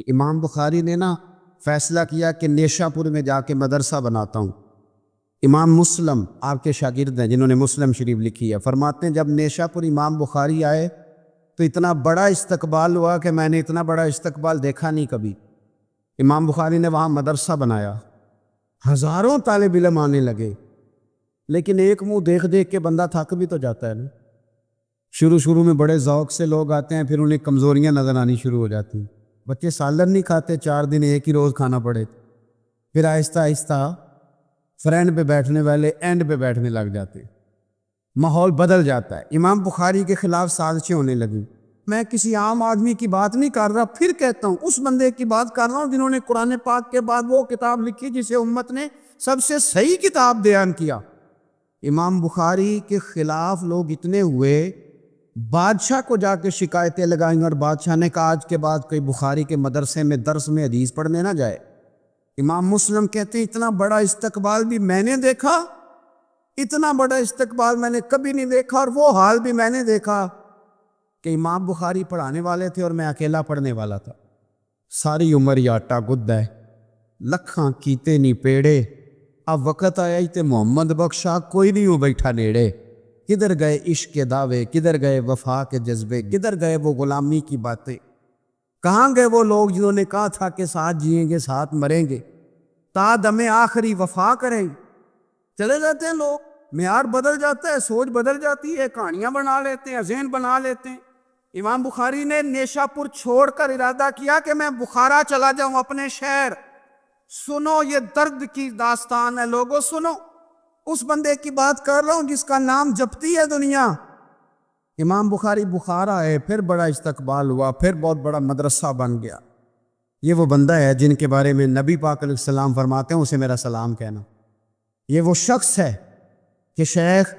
امام بخاری نے فیصلہ کیا کہ نیشا پور میں جا کے مدرسہ بناتا ہوں۔ امام مسلم آپ کے شاگرد ہیں جنہوں نے مسلم شریف لکھی ہے، فرماتے ہیں جب نیشا پور امام بخاری آئے تو اتنا بڑا استقبال ہوا کہ میں نے اتنا بڑا استقبال دیکھا نہیں کبھی۔ امام بخاری نے وہاں مدرسہ بنایا، ہزاروں طالب علم آنے لگے، لیکن ایک منہ دیکھ دیکھ کے بندہ تھک بھی تو جاتا ہے نا۔ شروع میں بڑے ذوق سے لوگ آتے ہیں، پھر انہیں کمزوریاں نظر آنی شروع ہو جاتی ہیں۔ بچے سالن نہیں کھاتے، 4 دن ایک ہی روز کھانا پڑے، پھر آہستہ آہستہ فرینڈ پہ بیٹھنے والے اینڈ پہ بیٹھنے لگ جاتے ہیں، ماحول بدل جاتا ہے۔ امام بخاری کے خلاف سازشیں ہونے لگیں۔ میں کسی عام آدمی کی بات نہیں کر رہا، پھر کہتا ہوں اس بندے کی بات کر رہا ہوں جنہوں نے قرآن پاک کے بعد وہ کتاب لکھی جسے امت نے سب سے صحیح کتاب بیان کیا۔ امام بخاری کے خلاف لوگ اتنے ہوئے، بادشاہ کو جا کے شکایتیں لگائیں، اور بادشاہ نے کہا آج کے بعد کوئی بخاری کے مدرسے میں درس میں حدیث پڑھنے نہ جائے۔ امام مسلم کہتے ہیں اتنا بڑا استقبال بھی میں نے دیکھا، اتنا بڑا استقبال میں نے کبھی نہیں دیکھا، اور وہ حال بھی میں نے دیکھا کہ امام بخاری پڑھانے والے تھے اور میں اکیلا پڑھنے والا تھا۔ ساری عمر یہ آٹا گد ہے، لکھاں کیتے نہیں پیڑے، اب وقت آیا ہی تے محمد بخشا کوئی نہیں ہو بیٹھا نیڑے۔ کدھر گئے عشق کے دعوے، کدھر گئے وفا کے جذبے، کدھر گئے وہ غلامی کی باتیں، کہاں گئے وہ لوگ جنہوں نے کہا تھا کہ ساتھ جئیں گے ساتھ مریں گے، تا دم آخری وفا کریں گے۔ چلے جاتے ہیں لوگ، معیار بدل جاتا ہے، سوچ بدل جاتی ہے، کہانیاں بنا لیتے ہیں، ذہن بنا لیتے ہیں۔ امام بخاری نے نیشا پور چھوڑ کر ارادہ کیا کہ میں بخارا چلا جاؤں، اپنے شہر۔ سنو یہ درد کی داستان ہے، لوگوں سنو، اس بندے کی بات کر رہا ہوں جس کا نام جپتی ہے دنیا۔ امام بخاری بخارا ہے، پھر بڑا استقبال ہوا، پھر بہت بڑا مدرسہ بن گیا۔ یہ وہ بندہ ہے جن کے بارے میں نبی پاک علیہ السلام فرماتے ہیں اسے میرا سلام کہنا۔ یہ وہ شخص ہے کہ شیخ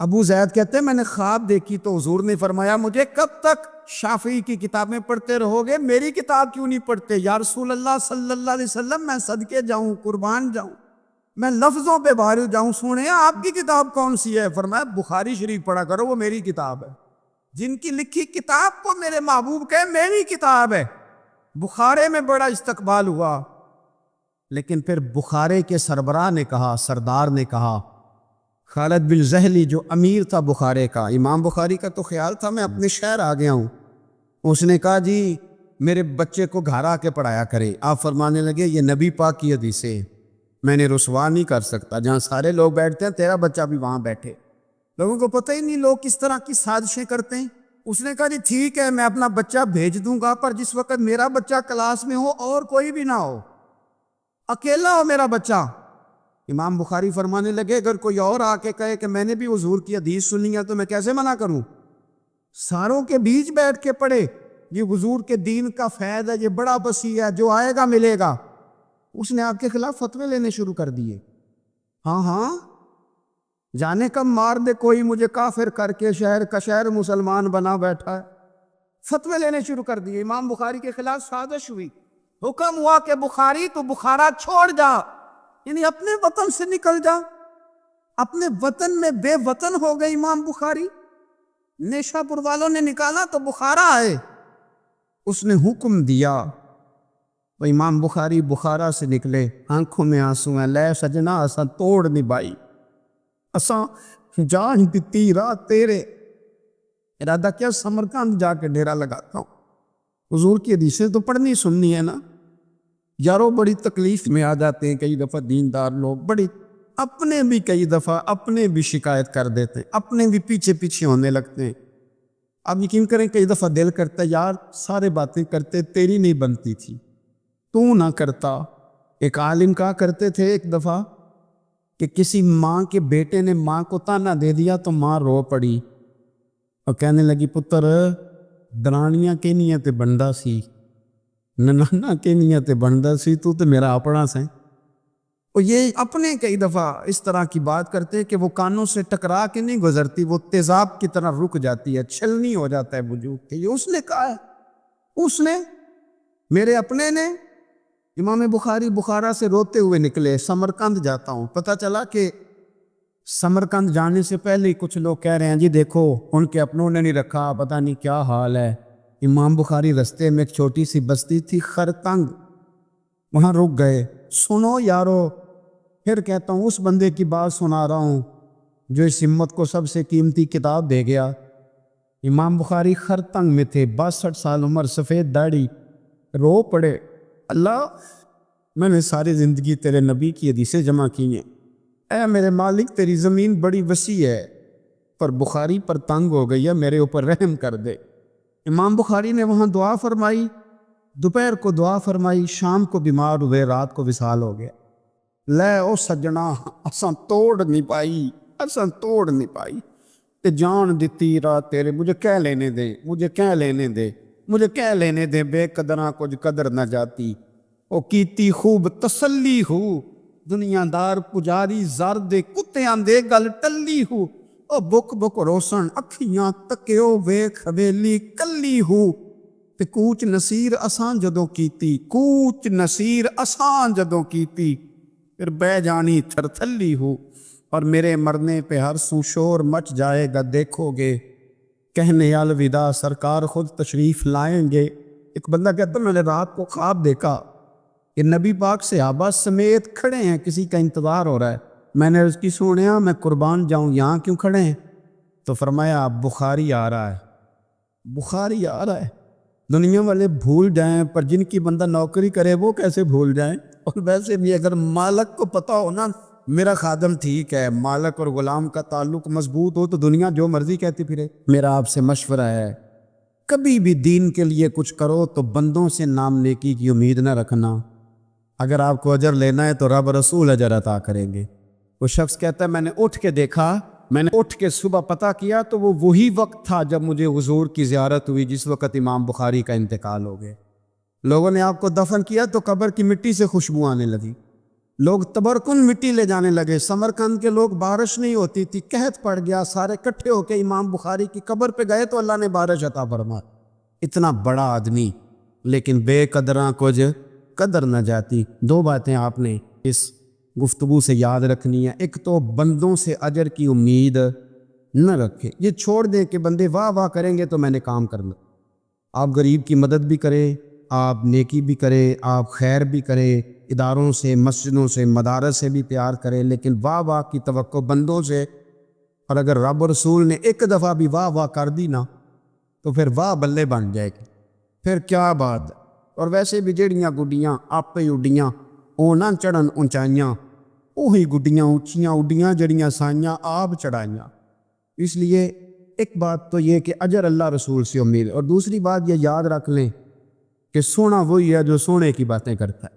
ابو زید کہتے ہیں میں نے خواب دیکھی تو حضور نے فرمایا مجھے کب تک شافعی کی کتابیں پڑھتے رہو گے، میری کتاب کیوں نہیں پڑھتے؟ یا رسول اللہ صلی اللہ علیہ وسلم میں صدقے جاؤں، قربان جاؤں، میں لفظوں پہ بھاری جاؤں، سنیں آپ کی کتاب کون سی ہے؟ فرمایا بخاری شریف پڑھا کرو، وہ میری کتاب ہے۔ جن کی لکھی کتاب کو میرے محبوب کہے میری کتاب ہے۔ بخارے میں بڑا استقبال ہوا، لیکن پھر بخارے کے سربراہ نے کہا، سردار نے کہا، خالد بن زہلی جو امیر تھا بخارے کا، امام بخاری کا تو خیال تھا میں اپنے شہر آ گیا ہوں، اس نے کہا جی میرے بچے کو گھر آ کے پڑھایا کرے۔ آپ فرمانے لگے یہ نبی پاک کی حدیث ہے، میں نے رسوا نہیں کر سکتا، جہاں سارے لوگ بیٹھتے ہیں تیرا بچہ بھی وہاں بیٹھے۔ لوگوں کو پتہ ہی نہیں لوگ کس طرح کی سازشیں کرتے ہیں۔ اس نے کہا جی ٹھیک ہے میں اپنا بچہ بھیج دوں گا، پر جس وقت میرا بچہ کلاس میں ہو اور کوئی بھی نہ ہو، اکیلا ہو میرا بچہ۔ امام بخاری فرمانے لگے اگر کوئی اور آ کے کہے کہ میں نے بھی حضور کی حدیث سنی ہے تو میں کیسے منع کروں؟ ساروں کے بیچ بیٹھ کے پڑھے، یہ حضور کے دین کا فیض ہے، یہ بڑا وسیع ہے، جو آئے گا ملے گا۔ اس نے آپ کے خلاف فتوے لینے شروع کر دیے۔ ہاں جانے کب مار دے کوئی مجھے کافر کر کے، شہر کا شہر مسلمان بنا بیٹھا ہے۔ فتوے لینے شروع کر دیے، امام بخاری کے خلاف سازش ہوئی، حکم ہوا کہ بخاری تو بخارا چھوڑ جا، یعنی اپنے وطن سے نکل جا۔ اپنے وطن میں بے وطن ہو گئے امام بخاری، نیشا پور والوں نے نکالا تو بخارا آئے۔ اس نے حکم دیا، وہ امام بخاری بخارا سے نکلے، آنکھوں میں آنسو ہیں، لے سجنا اساں توڑ نبھائی، اساں جان دیتی رات تیرے، ارادہ کیا سمرقند جا کے ڈیرا لگاتا ہوں۔ حضور کی حدیثیں تو پڑھنی سننی ہے نا یارو، بڑی تکلیف میں آ جاتے ہیں کئی دفعہ دیندار لوگ، بڑی اپنے بھی کئی دفعہ اپنے بھی شکایت کر دیتے ہیں، اپنے بھی پیچھے ہونے لگتے ہیں۔ اب یقین کریں کئی دفعہ دل کرتا ہے یار سارے باتیں کرتے تیری نہیں بنتی تھی، تو نہ کرتا۔ ایک عالم کہا کرتے تھے ایک دفعہ کہ کسی ماں کے بیٹے نے ماں کو تانا دے دیا تو ماں رو پڑی اور کہنے لگی پتر درانیاں کہنیاں تے بندہ سی، ننانا کہنیاں تے بندہ سی، تو تے میرا اپنا سے۔ اور یہ اپنے کئی دفعہ اس طرح کی بات کرتے کہ وہ کانوں سے ٹکرا کے نہیں گزرتی، وہ تیزاب کی طرح رک جاتی ہے، چھلنی ہو جاتا ہے وجود کے۔ یہ اس نے کہا ہے، اس نے، میرے اپنے نے۔ امام بخاری بخارا سے روتے ہوئے نکلے، سمرقند جاتا ہوں۔ پتہ چلا کہ سمرقند جانے سے پہلے کچھ لوگ کہہ رہے ہیں جی دیکھو ان کے اپنوں نے نہیں رکھا، پتہ نہیں کیا حال ہے، امام بخاری رستے میں ایک چھوٹی سی بستی تھی خرتنگ، وہاں رک گئے۔ سنو یارو، پھر کہتا ہوں اس بندے کی بات سنا رہا ہوں جو اس ہمت کو سب سے قیمتی کتاب دے گیا۔ امام بخاری خرتنگ میں تھے، 62 سال عمر، سفید داڑھی، رو پڑے، اللہ میں نے ساری زندگی تیرے نبی کی حدیثیں جمع کی ہیں، اے میرے مالک تیری زمین بڑی وسیع ہے پر بخاری پر تنگ ہو گئی ہے، میرے اوپر رحم کر دے۔ امام بخاری نے وہاں دعا فرمائی، دوپہر کو دعا فرمائی، شام کو بیمار ہوئے، رات کو وصال ہو گیا۔ لے او سجنا اساں توڑ نہیں پائی تے جان دیتی رات تیرے، مجھے کہہ لینے دے بے قدراں کچھ قدر نہ جاتی، او کیتی خوب تسلی ہو، دنیا دار پجاری زر دے کتیاں دے گل ٹلی ہو، او بک روشن اکھیاں تکیو ویکھ حویلی کلی ہو، تے کوچ نصیر اساں جدوں کیتی پھر بہ جانی تھرتھلی ہو، اور میرے مرنے پہ ہر سو شور مچ جائے گا، دیکھو گے کہنے الوداع سرکار خود تشریف لائیں گے۔ ایک بندہ کہتا میں نے رات کو خواب دیکھا کہ نبی پاک صحابہ سمیت کھڑے ہیں، کسی کا انتظار ہو رہا ہے۔ میں نے اس کی سنیا میں قربان جاؤں، یہاں کیوں کھڑے ہیں؟ تو فرمایا بخاری آ رہا ہے۔ دنیا والے بھول جائیں پر جن کی بندہ نوکری کرے وہ کیسے بھول جائیں؟ اور ویسے بھی اگر مالک کو پتہ ہو نا میرا خادم ٹھیک ہے، مالک اور غلام کا تعلق مضبوط ہو تو دنیا جو مرضی کہتی پھرے۔ میرا آپ سے مشورہ ہے، کبھی بھی دین کے لیے کچھ کرو تو بندوں سے نام نیکی کی امید نہ رکھنا۔ اگر آپ کو اجر لینا ہے تو رب رسول اجر عطا کریں گے۔ وہ شخص کہتا ہے میں نے اٹھ کے صبح پتہ کیا تو وہ وہی وقت تھا جب مجھے حضور کی زیارت ہوئی جس وقت امام بخاری کا انتقال ہو گیا۔ لوگوں نے آپ کو دفن کیا تو قبر کی مٹی سے خوشبو آنے لگی، لوگ تبرکن مٹی لے جانے لگے، سمرقند کے لوگ بارش نہیں ہوتی تھی، قحط پڑ گیا، سارے کٹھے ہو کے امام بخاری کی قبر پہ گئے تو اللہ نے بارش عطا فرمائی۔ اتنا بڑا آدمی لیکن بے قدراں کچھ قدر نہ جاتی۔ دو باتیں آپ نے اس گفتگو سے یاد رکھنی ہے، ایک تو بندوں سے اجر کی امید نہ رکھے، یہ چھوڑ دیں کہ بندے واہ واہ کریں گے تو میں نے کام کرنا۔ آپ غریب کی مدد بھی کریں، آپ نیکی بھی کریں، آپ خیر بھی کریں، اداروں سے، مسجدوں سے، مدارس سے بھی پیار کریں، لیکن واہ واہ کی توقع بندوں سے، اور اگر رب رسول نے ایک دفعہ بھی واہ واہ کر دی نا تو پھر واہ بلے بن جائے گی، پھر کیا بات ہے۔ اور ویسے بھی جڑیاں گڈیاں آپے اڈیاں او نہ چڑھن اونچائیاں، وہی گڈیاں اونچیاں اڈیاں جڑیاں سائیاں آپ چڑھائیاں۔ اس لیے ایک بات تو یہ کہ اجر اللہ رسول سے امید ہے، اور دوسری بات یہ یاد رکھ لیں کہ سونا وہی ہے جو سونے کی باتیں کرتا ہے،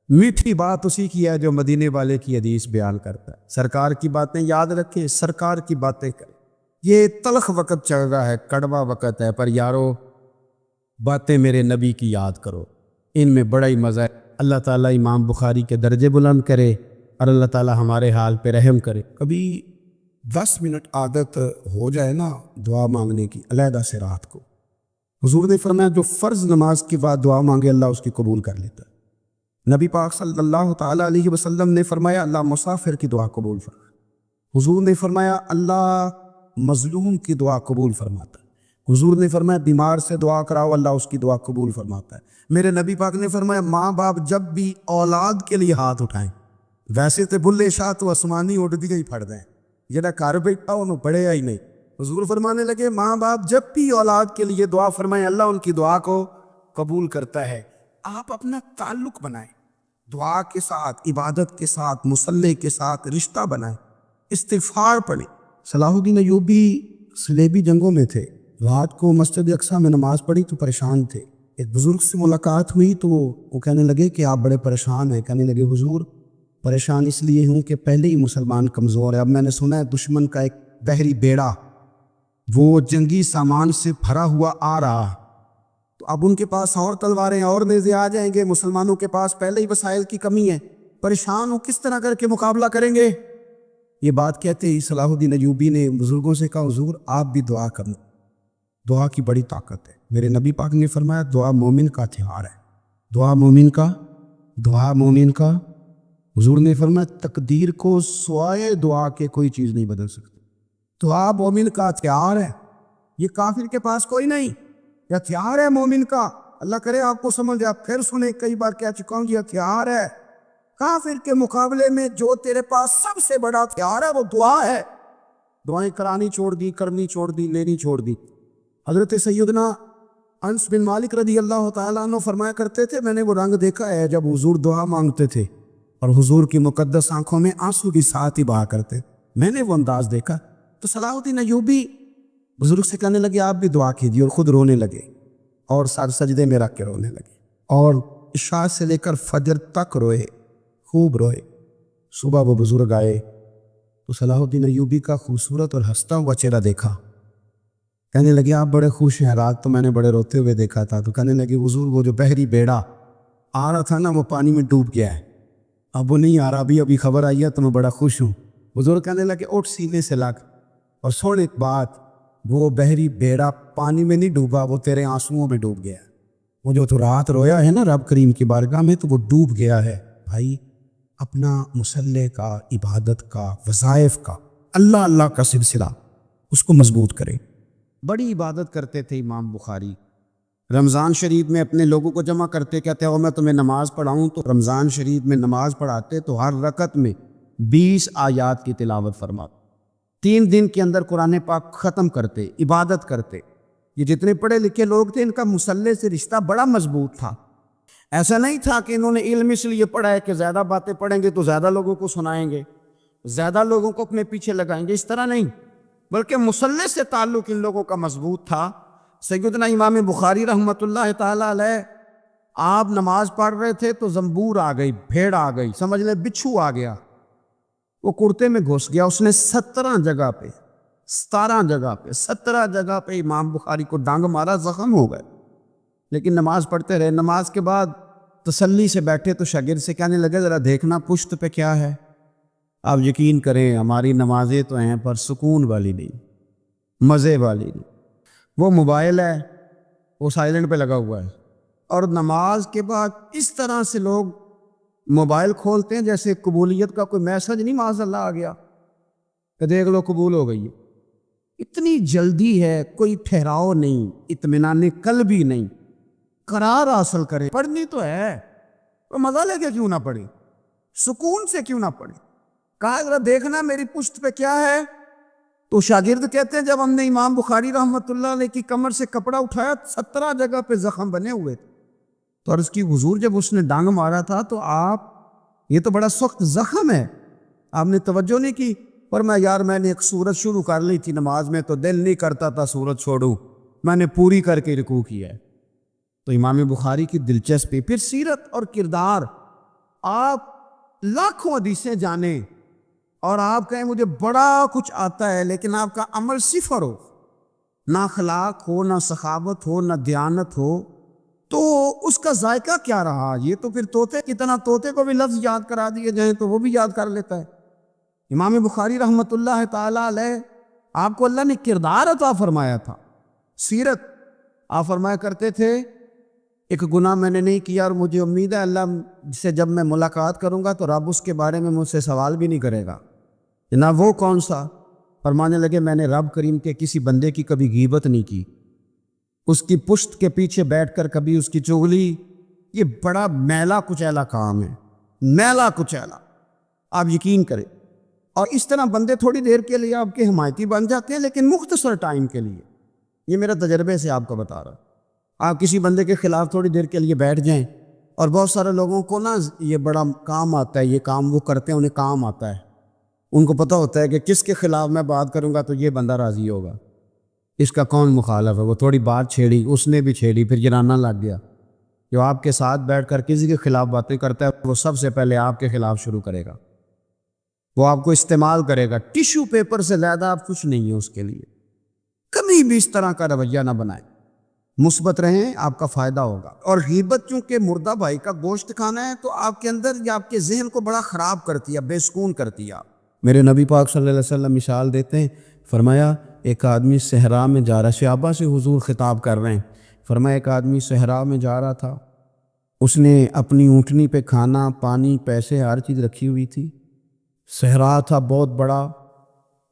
میٹھی بات اسی کی ہے جو مدینے والے کی حدیث بیان کرتا ہے۔ سرکار کی باتیں یاد رکھیں، سرکار کی باتیں کریں۔ یہ تلخ وقت چل رہا ہے، کڑوا وقت ہے، پر یارو باتیں میرے نبی کی یاد کرو، ان میں بڑا ہی مزہ ہے۔ اللہ تعالیٰ امام بخاری کے درجے بلند کرے اور اللہ تعالیٰ ہمارے حال پہ رحم کرے۔ کبھی 10 منٹ عادت ہو جائے نا دعا مانگنے کی علیحدہ سے رات کو، حضور نے فرمایا جو فرض نماز کے بعد دعا مانگے اللہ اس کی قبول کر لیتا ہے۔ نبی پاک صلی اللہ تعالیٰ علیہ وسلم نے فرمایا اللہ مسافر کی دعا قبول فرماتا۔ حضور نے فرمایا اللہ مظلوم کی دعا قبول فرماتا ہے۔ حضور نے فرمایا بیمار سے دعا کراؤ اللہ اس کی دعا قبول فرماتا ہے۔ میرے نبی پاک نے فرمایا ماں باپ جب بھی اولاد کے لیے ہاتھ اٹھائیں، ویسے تو بلے شاہ تو آسمانی اڑ دی گئی پھڑ دیں، جڑا گھر بیٹھا انہوں پڑھے ہی نہیں۔ حضور فرمانے لگے ماں باپ جب بھی اولاد کے لیے دعا فرمائیں اللہ ان کی دعا کو قبول کرتا ہے۔ آپ اپنا تعلق بنائیں، دعا کے ساتھ، عبادت کے ساتھ، مصلی کے ساتھ رشتہ بنائیں، استغفار پڑھیں۔ صلاح الدین ایوبی صلیبی جنگوں میں تھے، رات کو مسجد اقصیٰ میں نماز پڑھی تو پریشان تھے۔ ایک بزرگ سے ملاقات ہوئی تو وہ کہنے لگے کہ آپ بڑے پریشان ہیں۔ کہنے لگے حضور پریشان اس لیے ہوں کہ پہلے ہی مسلمان کمزور ہے، اب میں نے سنا ہے دشمن کا ایک بحری بیڑا وہ جنگی سامان سے بھرا ہوا آ رہا، تو اب ان کے پاس اور تلواریں اور نیزے آ جائیں گے، مسلمانوں کے پاس پہلے ہی وسائل کی کمی ہے، پریشان ہو کس طرح کر کے مقابلہ کریں گے؟ یہ بات کہتے ہی صلاح الدین ایوبی نے بزرگوں سے کہا حضور آپ بھی دعا کرنا، دعا کی بڑی طاقت ہے۔ میرے نبی پاک نے فرمایا دعا مومن کا ہتھیار ہے، دعا مومن کا حضور نے فرمایا تقدیر کو سوائے دعا کے کوئی چیز نہیں بدل سکتی۔ دعا مومن کا ہتھیار ہے، یہ کافر کے پاس کوئی نہیں۔ یہ ہتھیار ہے مومن کا. اللہ کرے آپ کو سمجھ آپ پھر سنیں, کئی بار کہہ چکا ہوں یہ ہتھیار ہے. کافر کے مقابلے میں جو تیرے پاس سب سے بڑا ہتھیار ہے وہ دعا ہے. دعائیں کرانی چھوڑ دی, کرنی چھوڑ دی, لینی چھوڑ دی. حضرت سیدنا انس بن مالک رضی اللہ تعالیٰ عنہ فرمایا کرتے تھے, میں نے وہ رنگ دیکھا ہے جب حضور دعا مانگتے تھے اور حضور کی مقدس آنکھوں میں آنسو بھی ساتھ ہی بہا کرتے. میں نے وہ انداز دیکھا تو صلاح الدین ایوبی بزرگ سے کہنے لگے آپ بھی دعا کیجیے, اور خود رونے لگے اور سر سجدے میں رکھ کے رونے لگے, اور عشاء سے لے کر فجر تک روئے, خوب روئے. صبح وہ بزرگ آئے تو صلاح الدین ایوبی کا خوبصورت اور ہنستا ہوا چہرہ دیکھا. کہنے لگے آپ بڑے خوش ہیں, رات تو میں نے بڑے روتے ہوئے دیکھا تھا. تو کہنے لگے حضور وہ جو بحری بیڑا آ رہا تھا نا وہ پانی میں ڈوب گیا ہے, اب وہ نہیں آ رہا, ابھی خبر آئی ہے تو میں بڑا خوش ہوں. بزرگ کہنے لگے اٹھ سینے سے لگ اور سن ایک بات, وہ بحری بیڑا پانی میں نہیں ڈوبا, وہ تیرے آنسوؤں میں ڈوب گیا. وہ جو تو رات رویا ہے نا رب کریم کی بارگاہ میں, تو وہ ڈوب گیا ہے. بھائی اپنا مصلے کا, عبادت کا, وظائف کا, اللہ اللہ کا سلسلہ اس کو مضبوط کرے. بڑی عبادت کرتے تھے امام بخاری. رمضان شریف میں اپنے لوگوں کو جمع کرتے, کہتے ہو میں تمہیں نماز پڑھاؤں, تو رمضان شریف میں نماز پڑھاتے تو ہر رکعت میں 20 آیات کی تلاوت فرماتے. 3 دن کے اندر قرآن پاک ختم کرتے, عبادت کرتے. یہ جتنے پڑھے لکھے لوگ تھے ان کا مصلے سے رشتہ بڑا مضبوط تھا. ایسا نہیں تھا کہ انہوں نے علم اس لیے پڑھا ہے کہ زیادہ باتیں پڑھیں گے تو زیادہ لوگوں کو سنائیں گے, زیادہ لوگوں کو اپنے پیچھے لگائیں گے, اس طرح نہیں, بلکہ مصلے سے تعلق ان لوگوں کا مضبوط تھا. سیدنا امام بخاری رحمۃ اللہ تعالیٰ علیہ, آپ نماز پڑھ رہے تھے تو زنبور آ گئی, بھیڑ آ گئی, سمجھ لیں بچھو آ گیا, وہ کرتے میں گھس گیا. اس نے 17 جگہ پہ 17 جگہ پہ امام بخاری کو ڈانگ مارا, زخم ہو گئے. لیکن نماز پڑھتے رہے. نماز کے بعد تسلی سے بیٹھے تو شاگرد سے کہنے لگے ذرا دیکھنا پشت پہ کیا ہے. آپ یقین کریں ہماری نمازیں تو ہیں پر سکون والی نہیں, مزے والی نہیں. وہ موبائل ہے وہ سائلنٹ پہ لگا ہوا ہے, اور نماز کے بعد اس طرح سے لوگ موبائل کھولتے ہیں جیسے قبولیت کا کوئی میسج نہیں معاذ اللہ آ گیا کہ دیکھ لو قبول ہو گئی ہے. اتنی جلدی ہے, کوئی ٹھہراؤ نہیں, اطمینان قلبی نہیں. قرار حاصل کرے, پڑھنی تو ہے, وہ مزہ لے کے کیوں نہ پڑھے, سکون سے کیوں نہ پڑھے. کہا ذرا دیکھنا میری پشت پہ کیا ہے. تو شاگرد کہتے ہیں جب ہم نے امام بخاری رحمۃ اللہ علیہ کی کمر سے کپڑا اٹھایا 17 جگہ پہ زخم بنے ہوئے تھے. تو عرض کی حضور جب اس نے ڈانگ مارا تھا تو آپ, یہ تو بڑا سخت زخم ہے, آپ نے توجہ نہیں کی. پر میں یار میں نے ایک سورت شروع کر لی تھی نماز میں تو دل نہیں کرتا تھا سورت چھوڑوں, میں نے پوری کر کے رکوع کیا ہے. تو امام بخاری کی دلچسپی. پھر سیرت اور کردار, آپ لاکھوں حدیثیں جانیں اور آپ کہیں مجھے بڑا کچھ آتا ہے لیکن آپ کا عمل صفر ہو, نہ اخلاق ہو, نہ سخاوت ہو, نہ دیانت ہو, تو اس کا ذائقہ کیا رہا. یہ تو پھر طوطے کی طرح, طوطے کو بھی لفظ یاد کرا دیے جائیں تو وہ بھی یاد کر لیتا ہے. امام بخاری رحمۃ اللہ تعالیٰ علیہ, آپ کو اللہ نے کردار عطا فرمایا تھا, سیرت. آپ فرمایا کرتے تھے ایک گناہ میں نے نہیں کیا اور مجھے امید ہے اللہ سے جب میں ملاقات کروں گا تو رب اس کے بارے میں مجھ سے سوال بھی نہیں کرے گا. جناب وہ کون سا؟ فرمانے لگے میں نے رب کریم کے کسی بندے کی کبھی غیبت نہیں کی, اس کی پشت کے پیچھے بیٹھ کر کبھی اس کی چغلی. یہ بڑا میلا کچیلا کام ہے, میلا کچیلا, آپ یقین کریں. اور اس طرح بندے تھوڑی دیر کے لیے آپ کے حمایتی بن جاتے ہیں لیکن مختصر ٹائم کے لیے. یہ میرا تجربے سے آپ کو بتا رہا. آپ کسی بندے کے خلاف تھوڑی دیر کے لیے بیٹھ جائیں, اور بہت سارے لوگوں کو نا یہ بڑا کام آتا ہے, یہ کام وہ کرتے ہیں انہیں کام آتا ہے, ان کو پتہ ہوتا ہے کہ کس کے خلاف میں بات کروں گا تو یہ بندہ راضی ہوگا, اس کا کون مخالف ہے. وہ تھوڑی بات چھیڑی, اس نے بھی چھیڑی, پھر جرانہ لگ گیا. جو آپ کے ساتھ بیٹھ کر کسی کے خلاف باتیں کرتا ہے وہ سب سے پہلے آپ کے خلاف شروع کرے گا, وہ آپ کو استعمال کرے گا. ٹیشو پیپر سے زیادہ آپ کچھ نہیں ہیں اس کے لیے. کبھی بھی اس طرح کا رویہ نہ بنائیں, مثبت رہیں, آپ کا فائدہ ہوگا. اور غیبت چونکہ مردہ بھائی کا گوشت کھانا ہے تو آپ کے اندر یا آپ کے ذہن کو بڑا خراب کرتی ہے, بے سکون کرتی ہے. میرے نبی پاک صلی اللہ علیہ وسلم مثال دیتے ہیں, فرمایا ایک آدمی صحرا میں جا رہا, صحابہ سے حضور خطاب کر رہے ہیں. فرمایا ایک آدمی صحرا میں جا رہا تھا, اس نے اپنی اونٹنی پہ کھانا پانی پیسے ہر چیز رکھی ہوئی تھی. صحرا تھا بہت بڑا,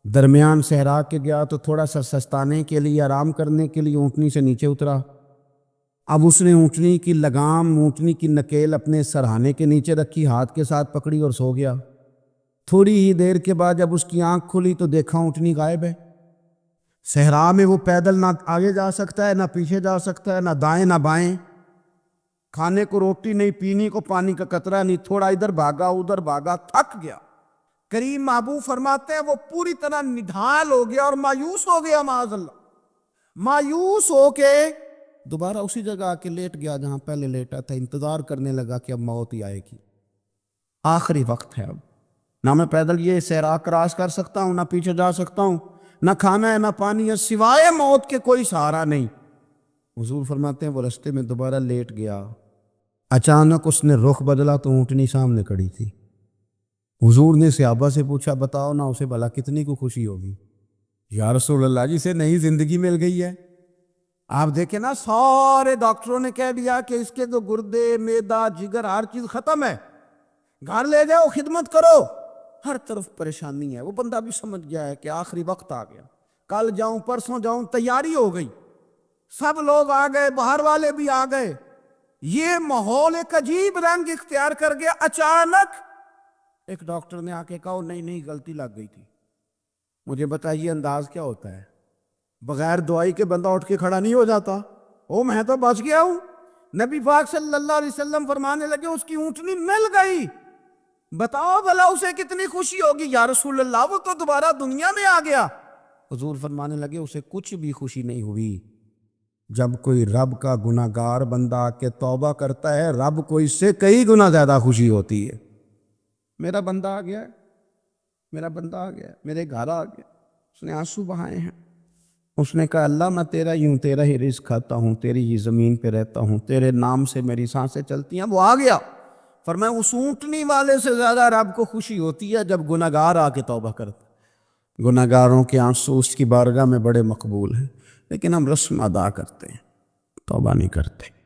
درمیان صحرا کے گیا تو تھوڑا سا سستانے کے لیے, آرام کرنے کے لیے اونٹنی سے نیچے اترا, اب اس نے اونٹنی کی لگام، اونٹنی کی نکیل اپنے سرہانے کے نیچے رکھی، ہاتھ کے ساتھ پکڑی اور سو گیا۔ تھوڑی ہی دیر کے بعد جب اس کی آنکھ کھلی تو دیکھا اونٹنی غائب ہے۔ صحرا میں وہ پیدل نہ آگے جا سکتا ہے، نہ پیچھے جا سکتا ہے، نہ دائیں نہ بائیں، کھانے کو روٹی نہیں، پینے کو پانی کا قطرہ نہیں، تھوڑا ادھر بھاگا ادھر بھاگا، تھک گیا۔ کریم محبوب فرماتے ہیں وہ پوری طرح نڈھال ہو گیا اور مایوس ہو گیا، معاذ اللہ، مایوس ہو کے دوبارہ اسی جگہ آ کے لیٹ گیا جہاں پہلے لیٹا تھا، انتظار کرنے لگا کہ اب موت ہی آئے گی، آخری وقت ہے، اب نہ میں پیدل یہ صحرا کراس کر سکتا ہوں، نہ پیچھے جا سکتا ہوں، نہ کھانا ہے نہ پانی ہے، سوائے موت کے کوئی سہارا نہیں۔ حضور فرماتے ہیں وہ رستے میں دوبارہ لیٹ گیا، اچانک اس نے رخ بدلا تو اونٹنی سامنے کھڑی تھی۔ حضور نے صحابہ سے پوچھا بتاؤ نا اسے بھلا کتنی کو خوشی ہوگی؟ یا رسول اللہ جسے نئی زندگی مل گئی ہے۔ آپ دیکھیں نا سارے ڈاکٹروں نے کہہ دیا کہ اس کے تو گردے، معدہ، جگر ہر چیز ختم ہے، گھر لے جاؤ خدمت کرو، ہر طرف پریشانی ہے۔ وہ بندہ بھی سمجھ گیا ہے کہ آخری وقت آ گیا، کل جاؤں پرسوں جاؤں، تیاری ہو گئی، سب لوگ آ گئے، باہر والے بھی آ گئے، یہ ماحول ایک عجیب رنگ اختیار کر گیا۔ اچانک ایک ڈاکٹر نے آ کے کہا نہیں غلطی لگ گئی تھی۔ مجھے بتائیے انداز کیا ہوتا ہے؟ بغیر دوائی کے بندہ اٹھ کے کھڑا نہیں ہو جاتا، میں تو بچ گیا ہوں۔ نبی پاک صلی اللہ علیہ وسلم فرمانے لگے اس کی اونٹنی مل گئی، بتاؤ بھلا اسے کتنی خوشی ہوگی؟ یا رسول اللہ وہ تو دوبارہ دنیا میں آ گیا۔ حضور فرمانے لگے اسے کچھ بھی خوشی نہیں ہوئی۔ جب کوئی رب کا گناہ گار بندہ آ کے توبہ کرتا ہے، رب کو اس سے کئی گنا زیادہ خوشی ہوتی ہے۔ میرا بندہ آ گیا، میرا بندہ آ گیا، میرے گھر آ گیا، اس نے آنسو بہائے ہیں، اس نے کہا اللہ میں تیرا ہی ہوں، تیرا ہی رزق کھاتا ہوں، تیری ہی زمین پہ رہتا ہوں، تیرے نام سے میری سانسیں چلتی ہیں۔ وہ آ گیا۔ فرمایا اس اونٹنی والے سے زیادہ رب کو خوشی ہوتی ہے جب گناہ گار آ کے توبہ کرتا۔ گناہ گاروں کے آنسو اس کی بارگاہ میں بڑے مقبول ہیں، لیکن ہم رسم ادا کرتے ہیں، توبہ نہیں کرتے۔